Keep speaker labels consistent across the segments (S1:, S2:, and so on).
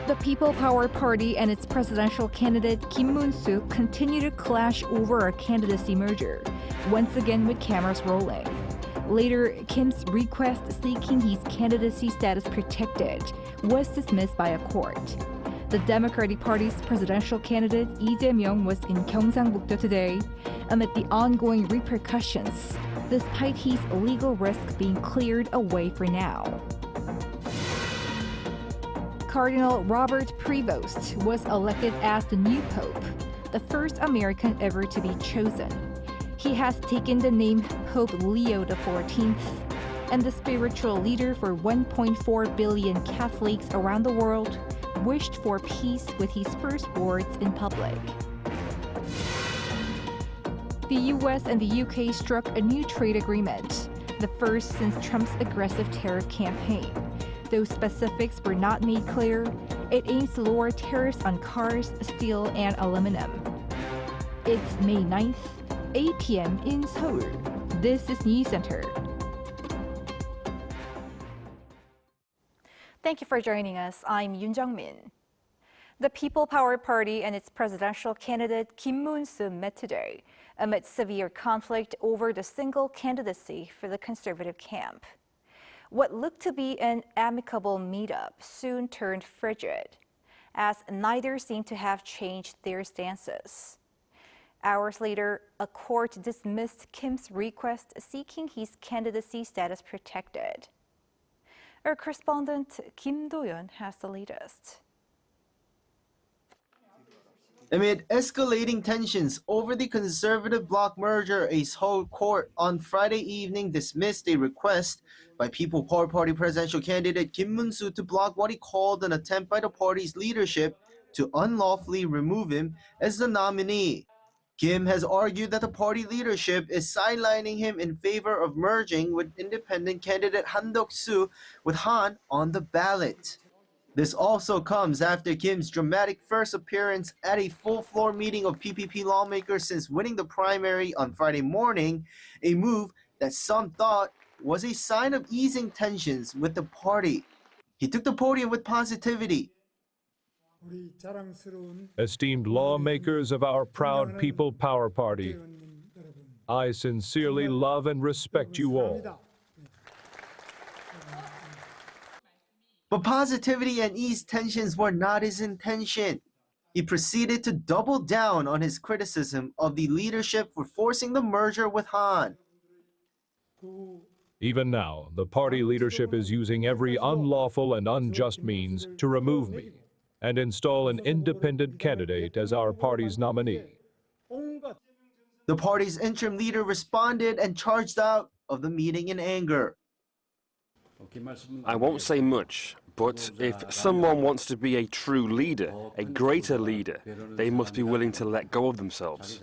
S1: The People Power Party and its presidential candidate Kim Moon-soo continue to clash over a candidacy merger, once again with cameras rolling. Later, Kim's request seeking his candidacy status protected was dismissed by a court. The Democratic Party's presidential candidate Lee Jae-myung was in Gyeongsang-buk-do today amid the ongoing repercussions, despite his legal risk being cleared away for now. Cardinal Robert Prevost was elected as the new pope, the first American ever to be chosen. He has taken the name Pope Leo XIV, and the spiritual leader for 1.4 billion Catholics around the world wished for peace with his first words in public. The US and the UK struck a new trade agreement, the first since Trump's aggressive tariff campaign. Though specifics were not made clear, it aims to lower tariffs on cars, steel, and aluminum. It's May 9th, 8 p.m. in Seoul. This is Newscenter. Thank you for joining us. I'm Yoon Jung-min. The People Power Party and its presidential candidate Kim Moon-soo met today amid severe conflict over the single candidacy for the conservative camp. What looked to be an amicable meetup soon turned frigid, as neither seemed to have changed their stances. Hours later, a court dismissed Kim's request seeking his candidacy status protected. Our correspondent Kim Do-yeon has the latest.
S2: Amid escalating tensions over the conservative bloc merger, a Seoul court on Friday evening dismissed a request by People Power Party presidential candidate Kim Moon-soo to block what he called an attempt by the party's leadership to unlawfully remove him as the nominee. Kim has argued that the party leadership is sidelining him in favor of merging with independent candidate Han Deok-soo with Han on the ballot. This also comes after Kim's dramatic first appearance at a full-floor meeting of PPP lawmakers since winning the primary on Friday morning, a move that some thought was a sign of easing tensions with the party. He took the podium with positivity.
S3: Esteemed lawmakers of our proud People Power Party, I sincerely love and respect you all.
S2: But positivity and ease tensions were not his intention. He proceeded to double down on his criticism of the leadership for forcing the merger with Han.
S3: Even now, the party leadership is using every unlawful and unjust means to remove me and install an independent candidate as our party's nominee.
S2: The party's interim leader responded and charged out of the meeting in anger.
S4: I won't say much, but if someone wants to be a true leader, a greater leader, they must be willing to let go of themselves.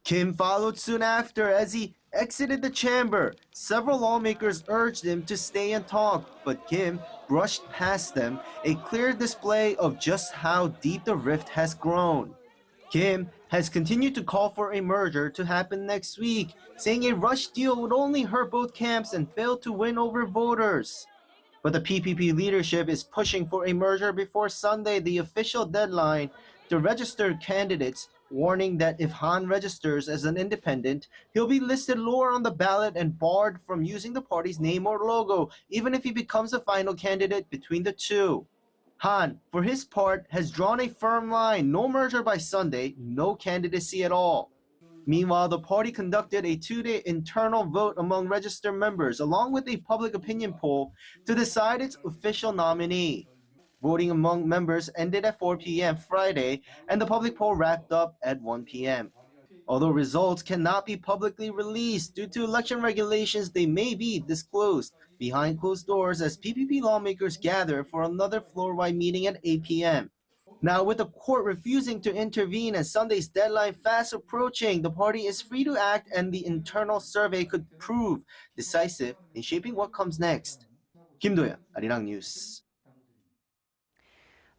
S2: Kim followed soon after as he exited the chamber. Several lawmakers urged him to stay and talk, but Kim brushed past them, a clear display of just how deep the rift has grown. Kim has continued to call for a merger to happen next week, saying a rush deal would only hurt both camps and fail to win over voters. But the PPP leadership is pushing for a merger before Sunday, the official deadline to register candidates, warning that if Han registers as an independent, he'll be listed lower on the ballot and barred from using the party's name or logo, even if he becomes the final candidate between the two. Han, for his part, has drawn a firm line: no merger by Sunday, no candidacy at all. Meanwhile, the party conducted a two-day internal vote among registered members, along with a public opinion poll, to decide its official nominee. Voting among members ended at 4 p.m. Friday, and the public poll wrapped up at 1 p.m. Although results cannot be publicly released due to election regulations, they may be disclosed behind closed doors as PPP lawmakers gather for another floor-wide meeting at 8 p.m. Now, with the court refusing to intervene and Sunday's deadline fast approaching, the party is free to act, and the internal survey could prove decisive in shaping what comes next. Kim Do-yeon, Arirang News.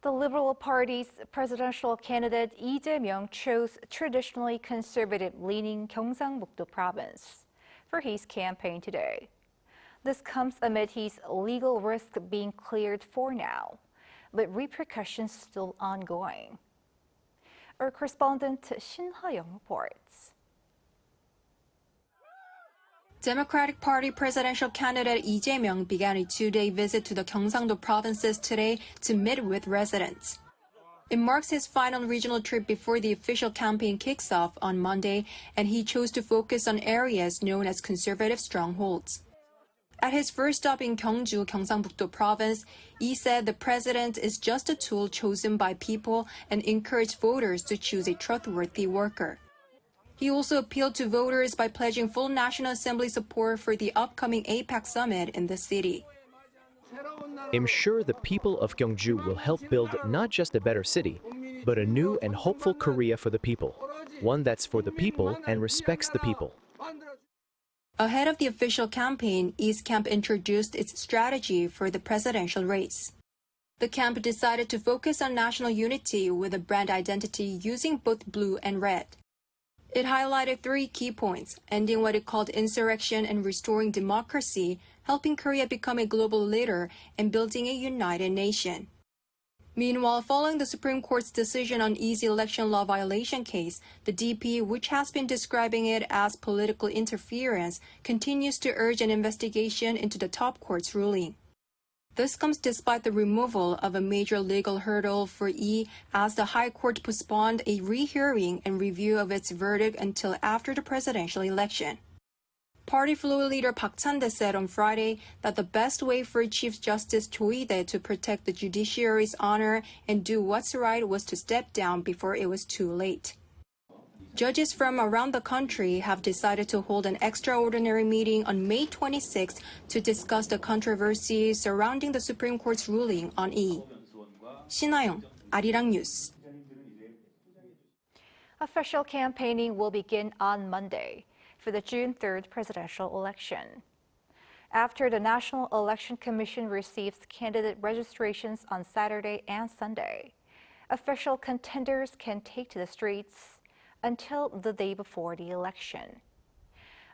S1: The Liberal Party's presidential candidate Lee Jae-myung chose traditionally conservative-leaning Gyeongsang-buk-do province for his campaign today. This comes amid his legal risk being cleared for now, but repercussions still ongoing. Our correspondent Shin Ha-young reports.
S5: Democratic Party presidential candidate Lee Jae-myung began a two-day visit to the Gyeongsang-do provinces today to meet with residents. It marks his final regional trip before the official campaign kicks off on Monday, and he chose to focus on areas known as conservative strongholds. At his first stop in Gyeongju, Gyeongsangbuk-do province, Lee said the president is just a tool chosen by people and encouraged voters to choose a trustworthy worker. He also appealed to voters by pledging full National Assembly support for the upcoming APEC summit in the city.
S6: I'm sure the people of Gyeongju will help build not just a better city, but a new and hopeful Korea for the people, one that's for the people and respects the people.
S5: Ahead of the official campaign, East Camp introduced its strategy for the presidential race. The camp decided to focus on national unity with a brand identity using both blue and red. It highlighted 3 key points: ending what it called insurrection and restoring democracy, helping Korea become a global leader, and building a united nation. Meanwhile, following the Supreme Court's decision on Lee's election law violation case, the DP, which has been describing it as political interference, continues to urge an investigation into the top court's ruling. This comes despite the removal of a major legal hurdle for Lee, as the High Court postponed a rehearing and review of its verdict until after the presidential election. Party floor leader Park Chan-dae said on Friday that the best way for Chief Justice Cho Lee-dae to protect the judiciary's honor and do what's right was to step down before it was too late. Judges from around the country have decided to hold an extraordinary meeting on May 26 to discuss the controversy surrounding the Supreme Court's ruling on Lee. Shin Ha-young, Arirang News.
S1: Official campaigning will begin on Monday for the June 3rd presidential election. After the National Election Commission receives candidate registrations on Saturday and Sunday, official contenders can take to the streets until the day before the election.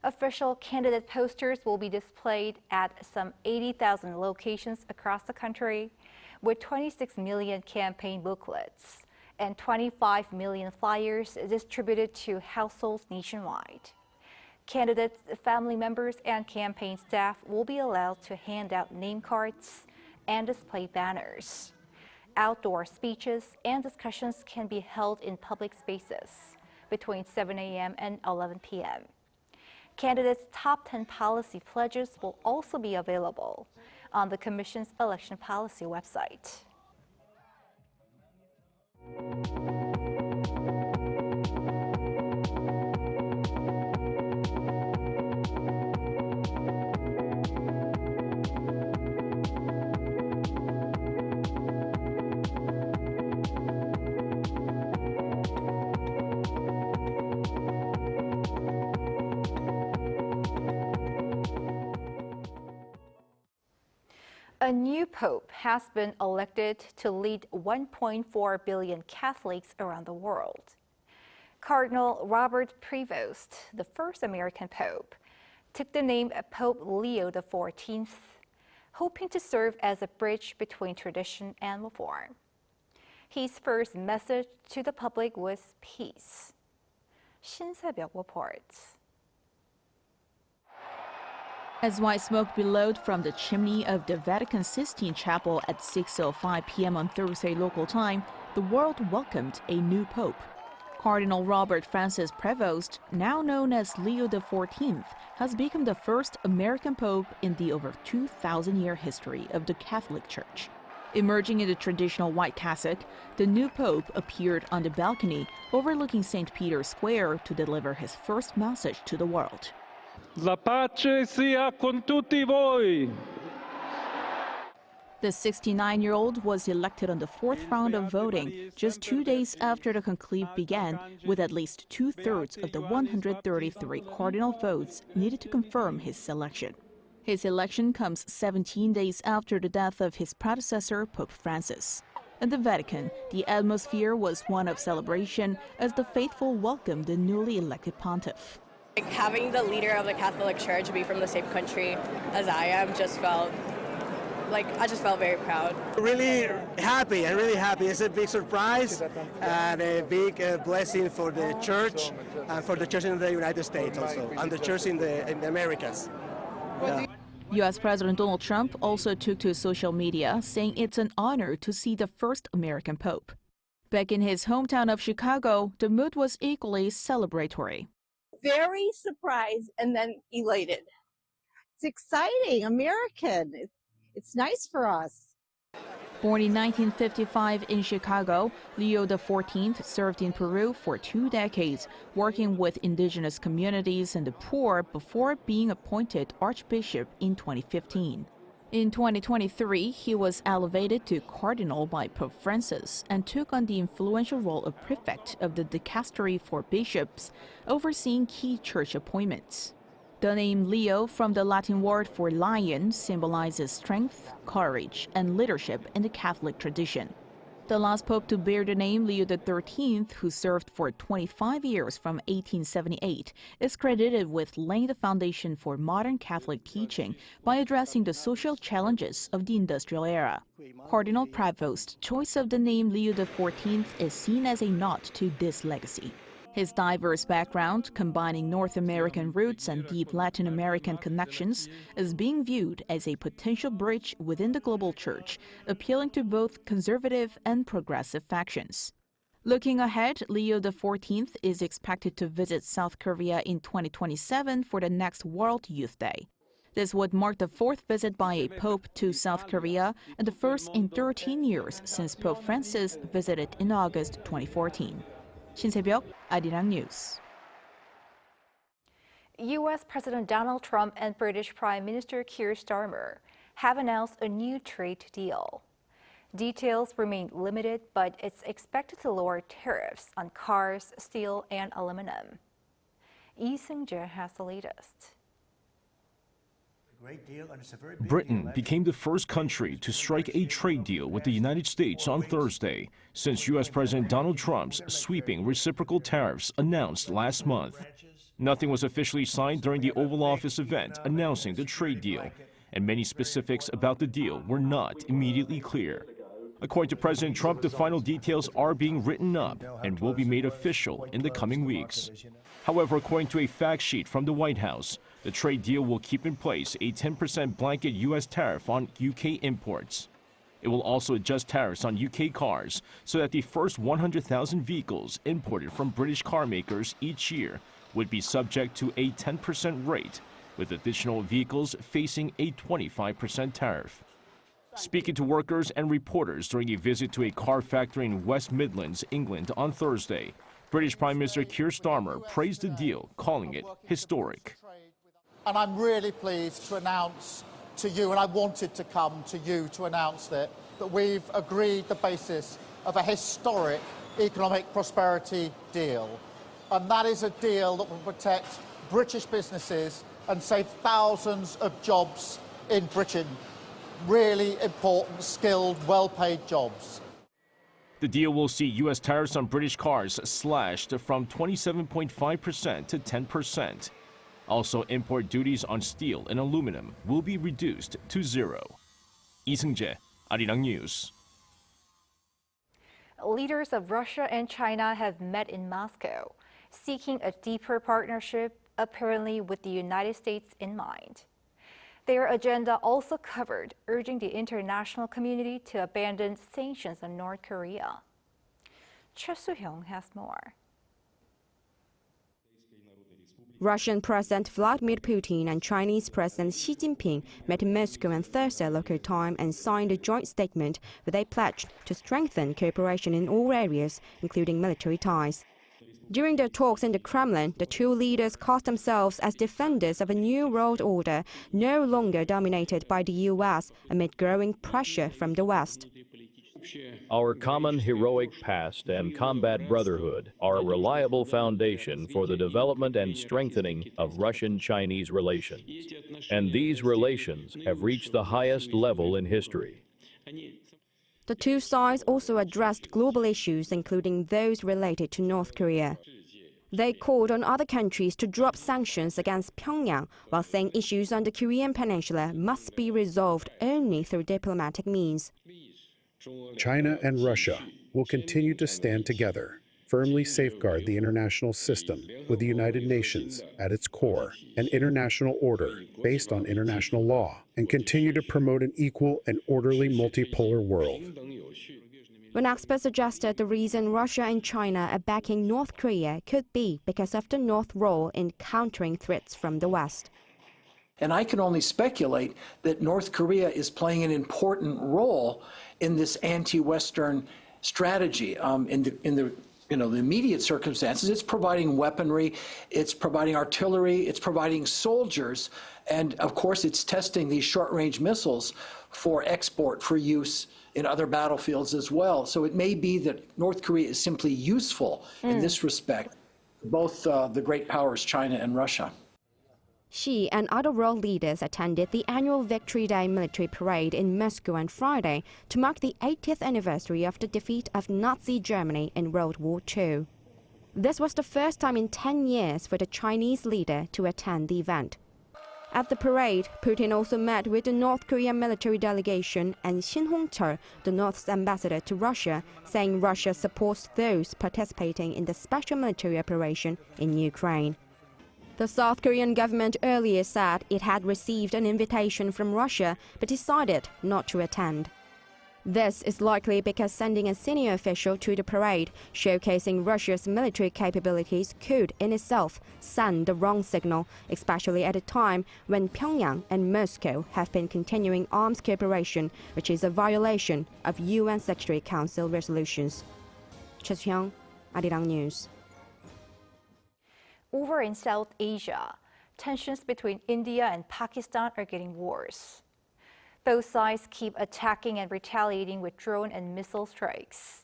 S1: Official candidate posters will be displayed at some 80,000 locations across the country, with 26 million campaign booklets and 25 million flyers distributed to households nationwide. Candidates, family members, and campaign staff will be allowed to hand out name cards and display banners. Outdoor speeches and discussions can be held in public spaces between 7 a.m. and 11 p.m. Candidates' top 10 policy pledges will also be available on the Commission's election policy website. A new pope has been elected to lead 1.4 billion Catholics around the world. Cardinal Robert Prevost, the first American pope, took the name Pope Leo XIV, hoping to serve as a bridge between tradition and reform. His first message to the public was peace. Shin Se-byuk reports.
S7: As white smoke billowed from the chimney of the Vatican Sistine Chapel at 6:05 p.m. on Thursday local time, the world welcomed a new pope. Cardinal Robert Francis Prevost, now known as Leo XIV, has become the first American pope in the over 2,000-year history of the Catholic Church. Emerging in the traditional white cassock, the new pope appeared on the balcony overlooking St. Peter's Square to deliver his first message to the world.
S8: La pace sia con tutti voi.
S7: The 69-year-old was elected on the fourth round of voting just 2 days after the conclave began, with at least 2/3 of the 133 cardinal votes needed to confirm his selection. His election comes 17 days after the death of his predecessor, Pope Francis. In the Vatican, the atmosphere was one of celebration as the faithful welcomed the newly elected pontiff.
S9: Having the leader of the Catholic Church be from the same country as I am just felt I just felt very proud.
S10: Really happy, and really happy. It's a big surprise and a big blessing for the church and for the church in the United States also, and the church in the Americas. Yeah.
S7: U.S. President Donald Trump also took to social media, saying it's an honor to see the first American Pope. Back in his hometown of Chicago, the mood was equally celebratory.
S11: Very surprised and then elated. It's exciting, American. It's nice for us.
S7: Born in 1955 in Chicago, Leo XIV served in Peru for 2 decades, working with indigenous communities and the poor before being appointed Archbishop in 2015. In 2023, he was elevated to Cardinal by Pope Francis and took on the influential role of Prefect of the Dicastery for Bishops, overseeing key church appointments. The name Leo, from the Latin word for lion, symbolizes strength, courage, and leadership in the Catholic tradition. The last pope to bear the name Leo XIII, who served for 25 years from 1878, is credited with laying the foundation for modern Catholic teaching by addressing the social challenges of the industrial era. Cardinal Prevost's choice of the name Leo XIV is seen as a nod to this legacy. His diverse background, combining North American roots and deep Latin American connections, is being viewed as a potential bridge within the global church, appealing to both conservative and progressive factions. Looking ahead, Leo XIV is expected to visit South Korea in 2027 for the next World Youth Day. This would mark the 4th visit by a pope to South Korea and the first in 13 years since Pope Francis visited in August 2014. 신세벽, Arirang News.
S1: U.S. President Donald Trump and British Prime Minister Keir Starmer have announced a new trade deal. Details remain limited, but it's expected to lower tariffs on cars, steel, and aluminum. Lee Jae-myung has the latest.
S12: Britain became the first country to strike a trade deal with the United States on Thursday, since U.S. President Donald Trump's sweeping reciprocal tariffs announced last month. Nothing was officially signed during the Oval Office event announcing the trade deal, and many specifics about the deal were not immediately clear. According to President Trump, the final details are being written up and will be made official in the coming weeks. However, according to a fact sheet from the White House, the trade deal will keep in place a 10% blanket U.S. tariff on UK imports. It will also adjust tariffs on UK cars so that the first 100,000 vehicles imported from British car makers each year would be subject to a 10% rate, with additional vehicles facing a 25% tariff. Speaking to workers and reporters during a visit to a car factory in West Midlands, England on Thursday, British Prime Minister Keir Starmer praised the deal, calling it historic.
S13: And I'm really pleased to announce to you, and I wanted to come to you to announce that we've agreed the basis of a historic economic prosperity deal. And that is a deal that will protect British businesses and save thousands of jobs in Britain. Really important, skilled, well-paid jobs.
S12: The deal will see U.S. tariffs on British cars slashed from 27.5% to 10%. Also, import duties on steel and aluminum will be reduced to 0. Lee Jae-myung, Arirang News.
S1: Leaders of Russia and China have met in Moscow, seeking a deeper partnership, apparently with the United States in mind. Their agenda also covered urging the international community to abandon sanctions on North Korea. Joseon has more.
S14: Russian President Vladimir Putin and Chinese President Xi Jinping met in Moscow on Thursday local time and signed a joint statement where they pledged to strengthen cooperation in all areas, including military ties. During their talks in the Kremlin, the two leaders cast themselves as defenders of a new world order no longer dominated by the U.S. amid growing pressure from the West.
S15: Our common heroic past and combat brotherhood are a reliable foundation for the development and strengthening of Russian-Chinese relations. And these relations have reached the highest level in history.
S14: The two sides also addressed global issues, including those related to North Korea. They called on other countries to drop sanctions against Pyongyang, while saying issues on the Korean peninsula must be resolved only through diplomatic means.
S9: China and Russia will continue to stand together, firmly safeguard the international system with the United Nations at its core, an international order based on international law, and continue to promote an equal and orderly multipolar world.
S14: When experts suggested the reason Russia and China are backing North Korea could be because of the North's role in countering threats from the West.
S16: And I can only speculate that North Korea is playing an important role in this anti-Western strategy. In the immediate circumstances, it's providing weaponry, it's providing artillery, it's providing soldiers, and of course it's testing these short-range missiles for export for use in other battlefields as well. So it may be that North Korea is simply useful in this respect, both the great powers, China and Russia.
S14: Xi and other world leaders attended the annual Victory Day military parade in Moscow on Friday to mark the 80th anniversary of the defeat of Nazi Germany in World War II. This was the first time in 10 years for the Chinese leader to attend the event. At the parade, Putin also met with the North Korean military delegation and Shin Hong-cheol, the North's ambassador to Russia, saying Russia supports those participating in the special military operation in Ukraine. The South Korean government earlier said it had received an invitation from Russia but decided not to attend. This is likely because sending a senior official to the parade, showcasing Russia's military capabilities, could in itself send the wrong signal, especially at a time when Pyongyang and Moscow have been continuing arms cooperation, which is a violation of UN Security Council resolutions. Joseon, Arirang News.
S1: Over in South Asia, tensions between India and Pakistan are getting worse. Both sides keep attacking and retaliating with drone and missile strikes.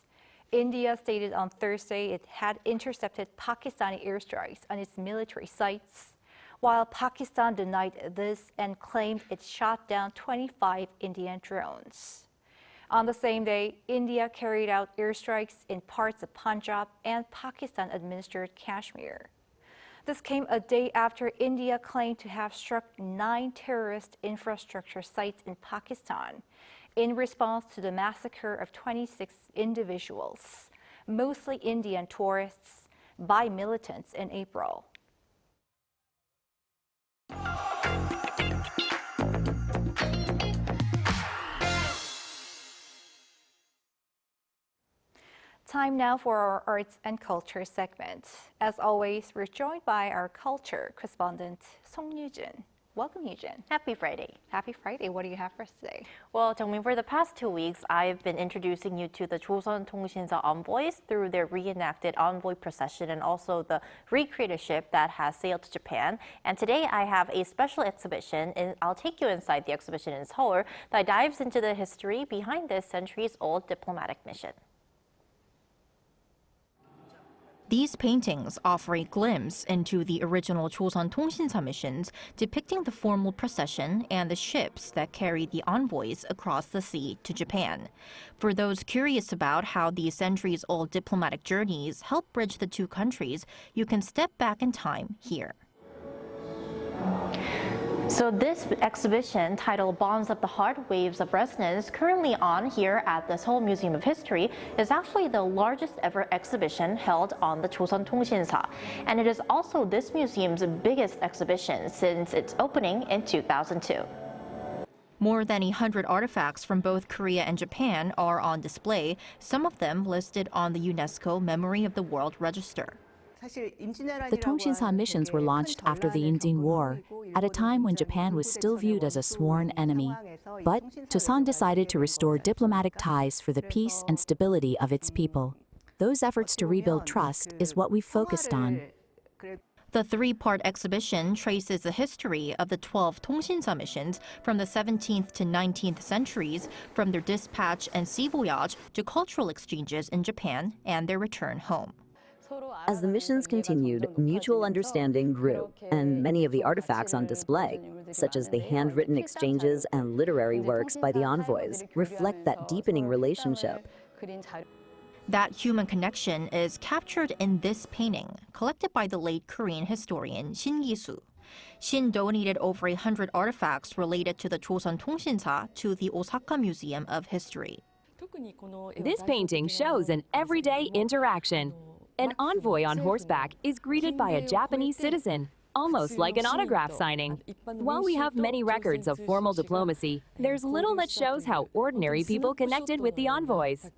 S1: India stated on Thursday it had intercepted Pakistani airstrikes on its military sites, while Pakistan denied this and claimed it shot down 25 Indian drones. On the same day, India carried out airstrikes in parts of Punjab and Pakistan-administered Kashmir. This came a day after India claimed to have struck 9 terrorist infrastructure sites in Pakistan in response to the massacre of 26 individuals, mostly Indian tourists, by militants in April. Time now for our arts and culture segment. As always, we're joined by our culture correspondent, Song Yujin. Welcome, Yujin.
S17: Happy Friday.
S1: Happy Friday. What do you have for us today?
S17: Well, Jungmin, for the past 2 weeks, I've been introducing you to the Joseon Tongsinsa envoys through their reenacted envoy procession and also the recreated ship that has sailed to Japan. And today I have a special exhibition, and I'll take you inside the exhibition in Seoul that dives into the history behind this centuries-old diplomatic mission.
S18: These paintings offer a glimpse into the original Joseon Tongsinsa missions, depicting the formal procession and the ships that carried the envoys across the sea to Japan. For those curious about how these centuries-old diplomatic journeys help bridge the two countries, you can step back in time here.
S17: So this exhibition, titled Bonds of the Heart, Waves of Resonance, currently on here at the Seoul Museum of History, is actually the largest ever exhibition held on the Joseon Tongsinsa. And it is also this museum's biggest exhibition since its opening in 2002.
S18: More than 100 artifacts from both Korea and Japan are on display, some of them listed on the UNESCO Memory of the World Register.
S19: The Tongsinsa missions were launched after the Indian War, at a time when Japan was still viewed as a sworn enemy. But Joseon decided to restore diplomatic ties for the peace and stability of its people. Those efforts to rebuild trust is what we focused on.
S18: The three-part exhibition traces the history of the 12 Tongsinsa missions from the 17th to 19th centuries, from their dispatch and sea voyage to cultural exchanges in Japan and their return home.
S20: As the missions continued, mutual understanding grew, and many of the artifacts on display, such as the handwritten exchanges and literary works by the envoys, reflect that deepening relationship.
S18: That human connection is captured in this painting, collected by the late Korean historian Shin Gi-soo. Shin donated over 100 artifacts related to the Joseon Tongsinsa to the Osaka Museum of History.
S21: This painting shows an everyday interaction. An envoy on horseback is greeted by a Japanese citizen, almost like an autograph signing. While we have many records of formal diplomacy, there's little that shows how ordinary people connected with the envoys.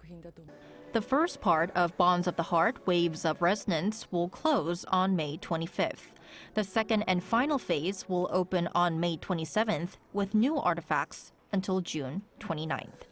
S18: The first part of Bonds of the Heart, Waves of Resonance will close on May 25th. The second and final phase will open on May 27th with new artifacts until June 29th.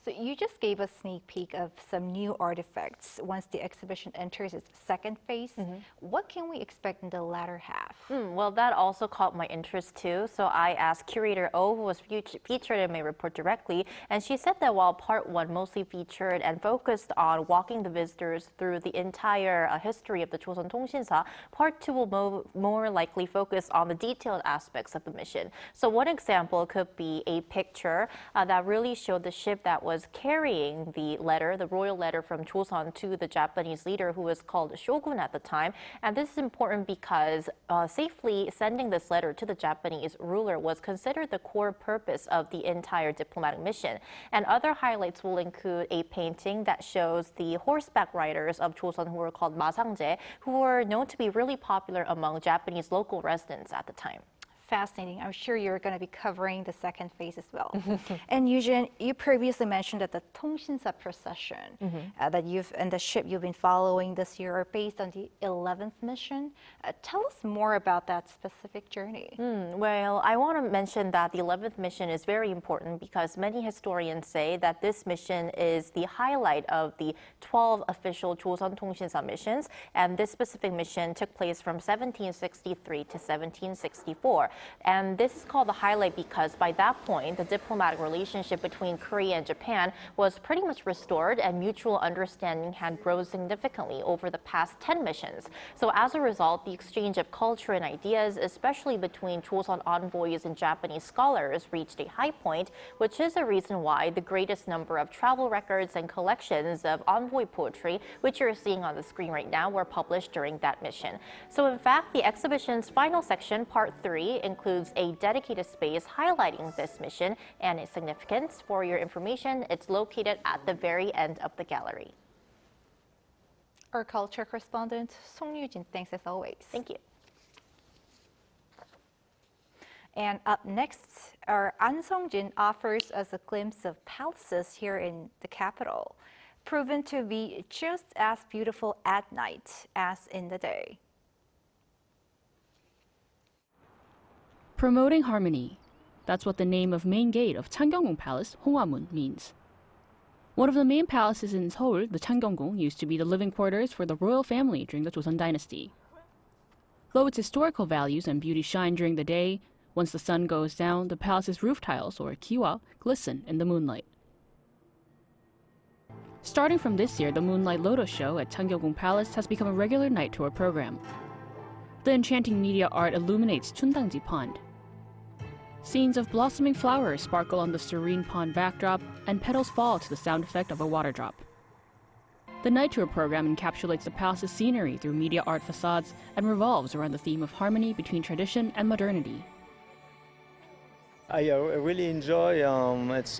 S1: So you just gave a sneak peek of some new artifacts once the exhibition enters its second phase. What can we expect in the latter half?
S17: Well, that also caught my interest too. So I asked Curator Oh, who was featured in my report directly, and she said that while part one mostly featured and focused on walking the visitors through the entire history of the Joseon Tongsinsa, part two will more likely focus on the detailed aspects of the mission. So one example could be a picture that really showed the ship that was carrying the letter, the royal letter from Joseon to the Japanese leader who was called Shogun at the time. And this is important because safely sending this letter to the Japanese ruler was considered the core purpose of the entire diplomatic mission. And other highlights will include a painting that shows the horseback riders of Joseon who were called Masangje, who were known to be really popular among Japanese local residents at the time.
S1: Fascinating. I'm sure you're going to be covering the second phase as well. And Eugene, you previously mentioned that the Tongsinsa procession that and the ship you've been following this year are based on the 11th mission. Tell us more about that specific journey.
S17: Well, I want to mention that the 11th mission is very important because many historians say that this mission is the highlight of the 12 official Joseon Tongsinsa missions, and this specific mission took place from 1763 to 1764. And this is called the highlight because by that point, the diplomatic relationship between Korea and Japan was pretty much restored and mutual understanding had grown significantly over the past 10 missions. So as a result, the exchange of culture and ideas, especially between Joseon envoys and Japanese scholars, reached a high point, which is the reason why the greatest number of travel records and collections of envoy poetry, which you're seeing on the screen right now, were published during that mission. So in fact, the exhibition's final section, part 3, includes a dedicated space highlighting this mission and its significance. For your information, it's located at the very end of the gallery.
S1: Our culture correspondent, Song Yujin, thanks as always.
S17: Thank you.
S1: And up next, our An Sung-jin offers us a glimpse of palaces here in the capital, proven to be just as beautiful at night as in the day.
S22: Promoting harmony. That's what the name of main gate of Changgyeong Palace, Hongwamun, means. One of the main palaces in Seoul, the Changgyeong, used to be the living quarters for the royal family during the Joseon dynasty. Though its historical values and beauty shine during the day, once the sun goes down, the palace's roof tiles, or kiwa, glisten in the moonlight. Starting from this year, the Moonlight Lotus Show at Changgyeong Palace has become a regular night tour program. The enchanting media art illuminates Chundangji Pond. Scenes of blossoming flowers sparkle on the serene pond backdrop, and petals fall to the sound effect of a water drop. The night tour program encapsulates the palace's scenery through media art facades and revolves around the theme of harmony between tradition and modernity.
S23: I really enjoy it's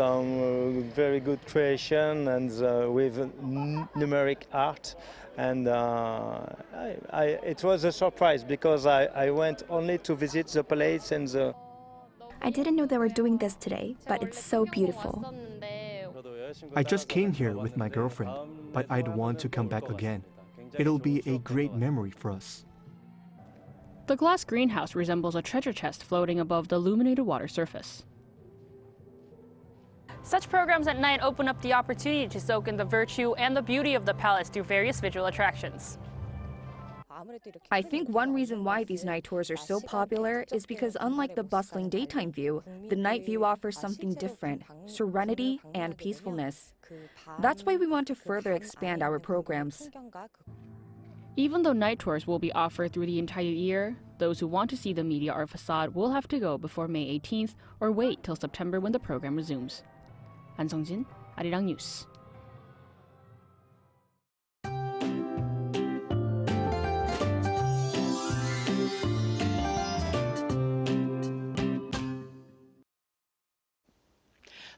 S23: very good creation and with numeric art, and it was a surprise because I went only to visit the palace and the.
S24: I didn't know they were doing this today, but it's so beautiful.
S25: I just came here with my girlfriend, but I'd want to come back again. It'll be a great memory for us.
S22: The glass greenhouse resembles a treasure chest floating above the illuminated water surface.
S26: Such programs at night open up the opportunity to soak in the virtue and the beauty of the palace through various visual attractions.
S27: I think one reason why these night tours are so popular is because unlike the bustling daytime view, the night view offers something different, serenity and peacefulness. That's why we want to further expand our programs.
S22: Even though night tours will be offered through the entire year, those who want to see the media art facade will have to go before May 18th or wait till September when the program resumes. An Sung-jin, Arirang News.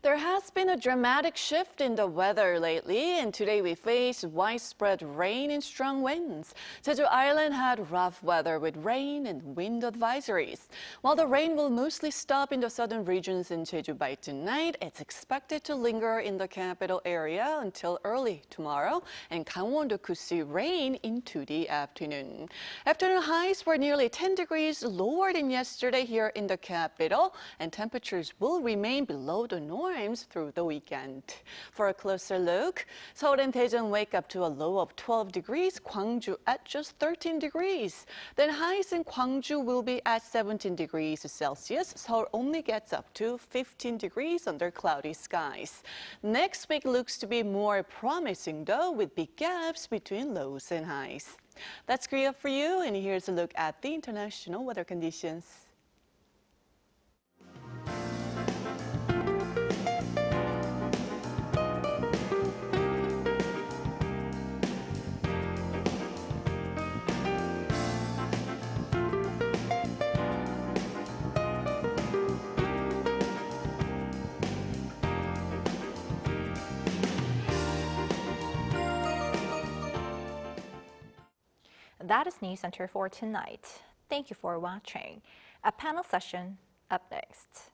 S2: There has been a dramatic shift in the weather lately, and today we face widespread rain and strong winds. Jeju Island had rough weather with rain and wind advisories. While the rain will mostly stop in the southern regions in Jeju by tonight, it's expected to linger in the capital area until early tomorrow, and Gangwon-do could see rain into the afternoon. Afternoon highs were nearly 10 degrees lower than yesterday here in the capital, and temperatures will remain below the norms through the weekend. For a closer look, Seoul and Daejeon wake up to a low of 12 degrees, Gwangju at just 13 degrees. Then highs in Gwangju will be at 17 degrees Celsius. Seoul only gets up to 15 degrees under cloudy skies. Next week looks to be more promising though, with big gaps between lows and highs. That's Korea for you, and here's a look at the international weather conditions.
S1: That is Newscenter for tonight. Thank you for watching. A panel session up next.